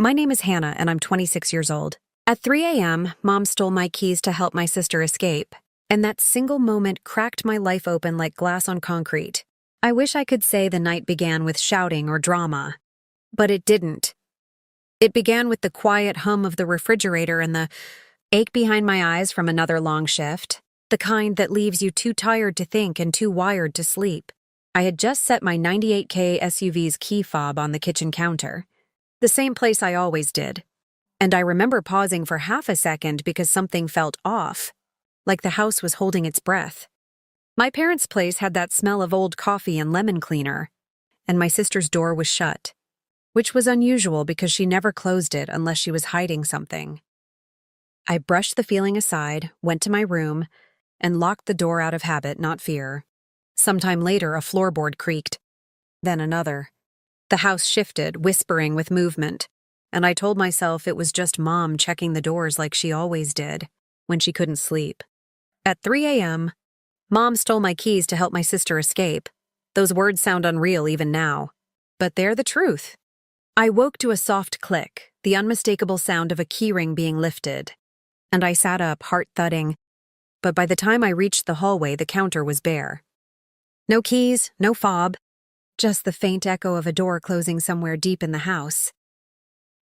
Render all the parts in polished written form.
My name is Hannah, and I'm 26 years old. At 3 a.m., Mom stole my keys to help my sister escape, and that single moment cracked my life open like glass on concrete. I wish I could say the night began with shouting or drama, but it didn't. It began with the quiet hum of the refrigerator and the ache behind my eyes from another long shift, the kind that leaves you too tired to think and too wired to sleep. I had just set my 98K SUV's key fob on the kitchen counter, the same place I always did, and I remember pausing for half a second because something felt off, like the house was holding its breath. My parents' place had that smell of old coffee and lemon cleaner, and my sister's door was shut, which was unusual because she never closed it unless she was hiding something. I brushed the feeling aside, went to my room, and locked the door out of habit, not fear. Sometime later, a floorboard creaked. Then another. The house shifted, whispering with movement, and I told myself it was just Mom checking the doors like she always did when she couldn't sleep. At 3 a.m., Mom stole my keys to help my sister escape. Those words sound unreal even now, but they're the truth. I woke to a soft click, the unmistakable sound of a keyring being lifted, and I sat up, heart thudding, but by the time I reached the hallway, the counter was bare. No keys, no fob, just the faint echo of a door closing somewhere deep in the house.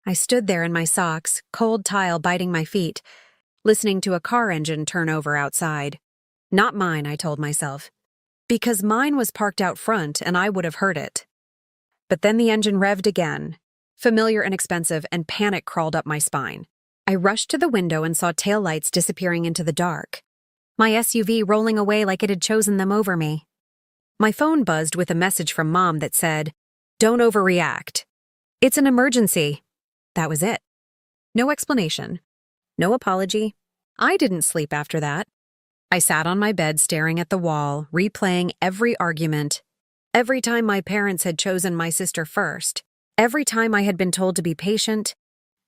I stood there in my socks, cold tile biting my feet, listening to a car engine turn over outside. Not mine, I told myself, because mine was parked out front and I would have heard it. But then the engine revved again, familiar and expensive, and panic crawled up my spine. I rushed to the window and saw taillights disappearing into the dark, my SUV rolling away like it had chosen them over me. My phone buzzed with a message from Mom that said, "Don't overreact. It's an emergency." That was it. No explanation. No apology. I didn't sleep after that. I sat on my bed staring at the wall, replaying every argument, every time my parents had chosen my sister first, every time I had been told to be patient,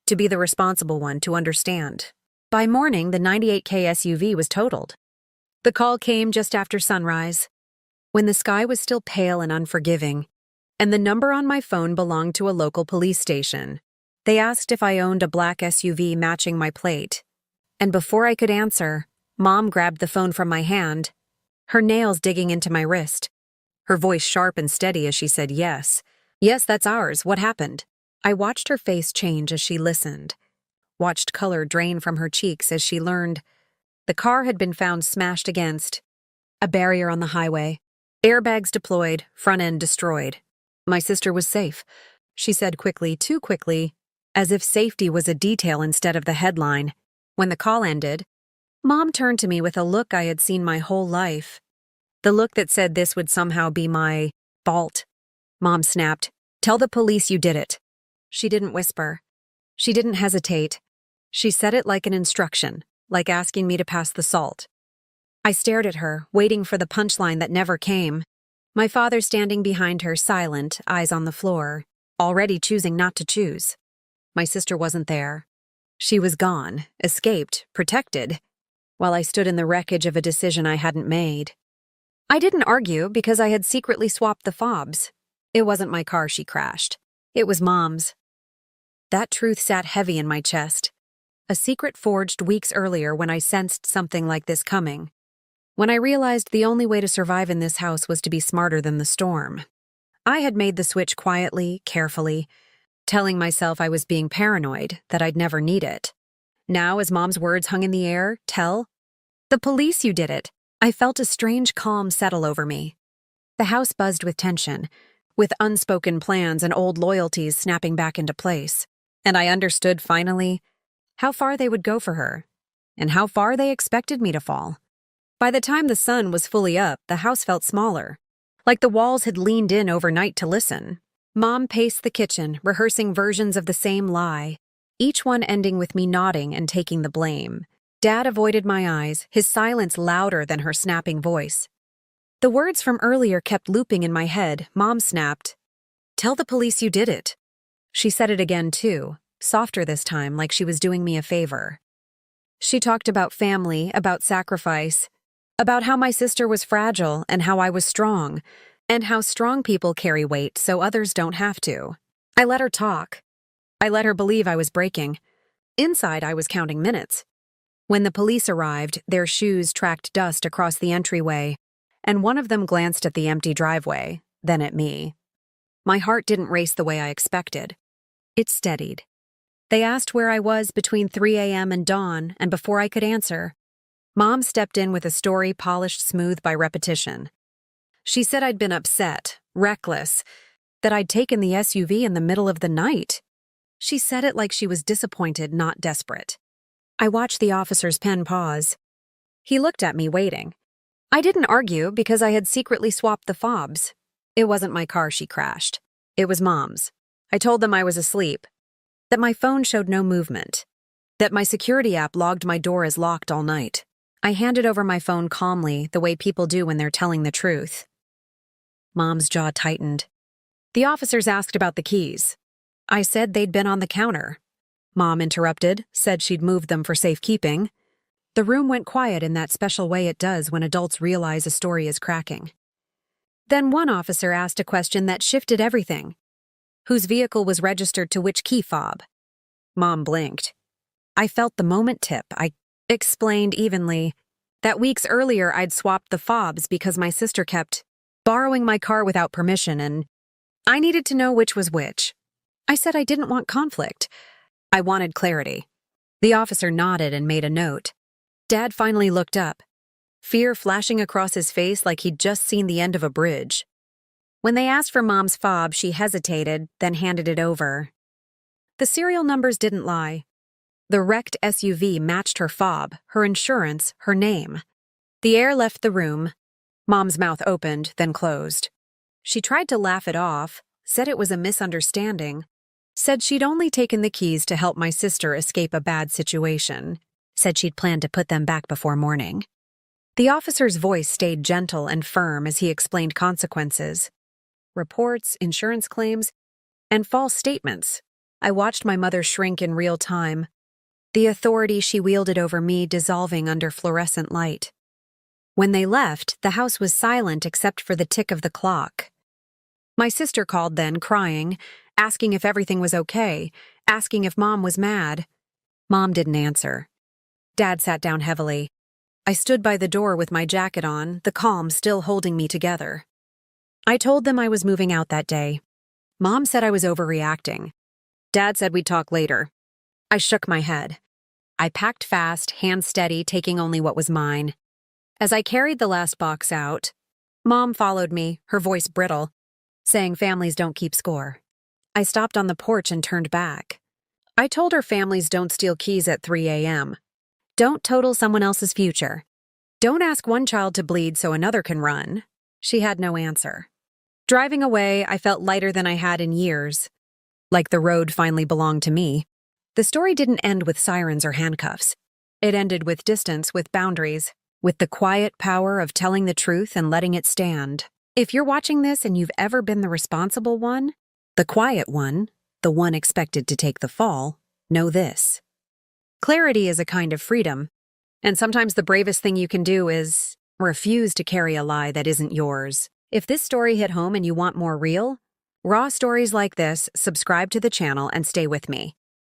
to be the responsible one, to understand. By morning, the 98K SUV was totaled. The call came just after sunrise, when the sky was still pale and unforgiving, and the number on my phone belonged to a local police station. They asked if I owned a black SUV matching my plate, and before I could answer, Mom grabbed the phone from my hand, her nails digging into my wrist, her voice sharp and steady as she said, "Yes. Yes, that's ours. What happened?" I watched her face change as she listened, watched color drain from her cheeks as she learned the car had been found smashed against a barrier on the highway. Airbags deployed, front end destroyed. My sister was safe, she said quickly, too quickly, as if safety was a detail instead of the headline. When the call ended, Mom turned to me with a look I had seen my whole life. The look that said this would somehow be my fault. Mom snapped, "Tell the police you did it." She didn't whisper. She didn't hesitate. She said it like an instruction, like asking me to pass the salt. I stared at her, waiting for the punchline that never came. My father standing behind her, silent, eyes on the floor, already choosing not to choose. My sister wasn't there. She was gone, escaped, protected, while I stood in the wreckage of a decision I hadn't made. I didn't argue because I had secretly swapped the fobs. It wasn't my car she crashed. It was Mom's. That truth sat heavy in my chest, a secret forged weeks earlier when I sensed something like this coming. When I realized the only way to survive in this house was to be smarter than the storm. I had made the switch quietly, carefully, telling myself I was being paranoid, that I'd never need it. Now, as Mom's words hung in the air, "Tell the police you did it," I felt a strange calm settle over me. The house buzzed with tension, with unspoken plans and old loyalties snapping back into place. And I understood, finally, how far they would go for her, and how far they expected me to fall. By the time the sun was fully up, the house felt smaller, like the walls had leaned in overnight to listen. Mom paced the kitchen, rehearsing versions of the same lie, each one ending with me nodding and taking the blame. Dad avoided my eyes, his silence louder than her snapping voice. The words from earlier kept looping in my head. Mom snapped, "Tell the police you did it." She said it again, too, softer this time, like she was doing me a favor. She talked about family, about sacrifice, about how my sister was fragile and how I was strong, and how strong people carry weight so others don't have to. I let her talk, I let her believe I was breaking. Inside, I was counting minutes. When the police arrived, their shoes tracked dust across the entryway, and one of them glanced at the empty driveway, then at me. My heart didn't race the way I expected. It steadied. They asked where I was between 3 a.m. and dawn, and before I could answer, Mom stepped in with a story polished smooth by repetition. She said I'd been upset, reckless, that I'd taken the SUV in the middle of the night. She said it like she was disappointed, not desperate. I watched the officer's pen pause. He looked at me, waiting. I didn't argue because I had secretly swapped the FOBS. It wasn't my car she crashed. It was Mom's. I told them I was asleep, that my phone showed no movement, that my security app logged my door as locked all night. I handed over my phone calmly, the way people do when they're telling the truth. Mom's jaw tightened. The officers asked about the keys. I said they'd been on the counter. Mom interrupted, said she'd moved them for safekeeping. The room went quiet in that special way it does when adults realize a story is cracking. Then one officer asked a question that shifted everything. Whose vehicle was registered to which key fob? Mom blinked. I felt the moment tip. I explained evenly that weeks earlier I'd swapped the FOBs because my sister kept borrowing my car without permission, and I needed to know which was which. I said I didn't want conflict. I wanted clarity. The officer nodded and made a note. Dad finally looked up, fear flashing across his face like he'd just seen the end of a bridge. When they asked for Mom's fob, she hesitated, then handed it over. The serial numbers didn't lie. The wrecked SUV matched her fob, her insurance, her name. The air left the room. Mom's mouth opened, then closed. She tried to laugh it off, said it was a misunderstanding, said she'd only taken the keys to help my sister escape a bad situation, said she'd planned to put them back before morning. The officer's voice stayed gentle and firm as he explained consequences. Reports, insurance claims, and false statements. I watched my mother shrink in real time, the authority she wielded over me dissolving under fluorescent light. When they left, the house was silent except for the tick of the clock. My sister called then, crying, asking if everything was okay, asking if Mom was mad. Mom didn't answer. Dad sat down heavily. I stood by the door with my jacket on, the calm still holding me together. I told them I was moving out that day. Mom said I was overreacting. Dad said we'd talk later. I shook my head. I packed fast, hands steady, taking only what was mine. As I carried the last box out, Mom followed me, her voice brittle, saying families don't keep score. I stopped on the porch and turned back. I told her families don't steal keys at 3 a.m. Don't total someone else's future. Don't ask one child to bleed so another can run. She had no answer. Driving away, I felt lighter than I had in years. Like the road finally belonged to me. The story didn't end with sirens or handcuffs. It ended with distance, with boundaries, with the quiet power of telling the truth and letting it stand. If you're watching this and you've ever been the responsible one, the quiet one, the one expected to take the fall, know this. Clarity is a kind of freedom, and sometimes the bravest thing you can do is refuse to carry a lie that isn't yours. If this story hit home and you want more real, raw stories like this, subscribe to the channel and stay with me.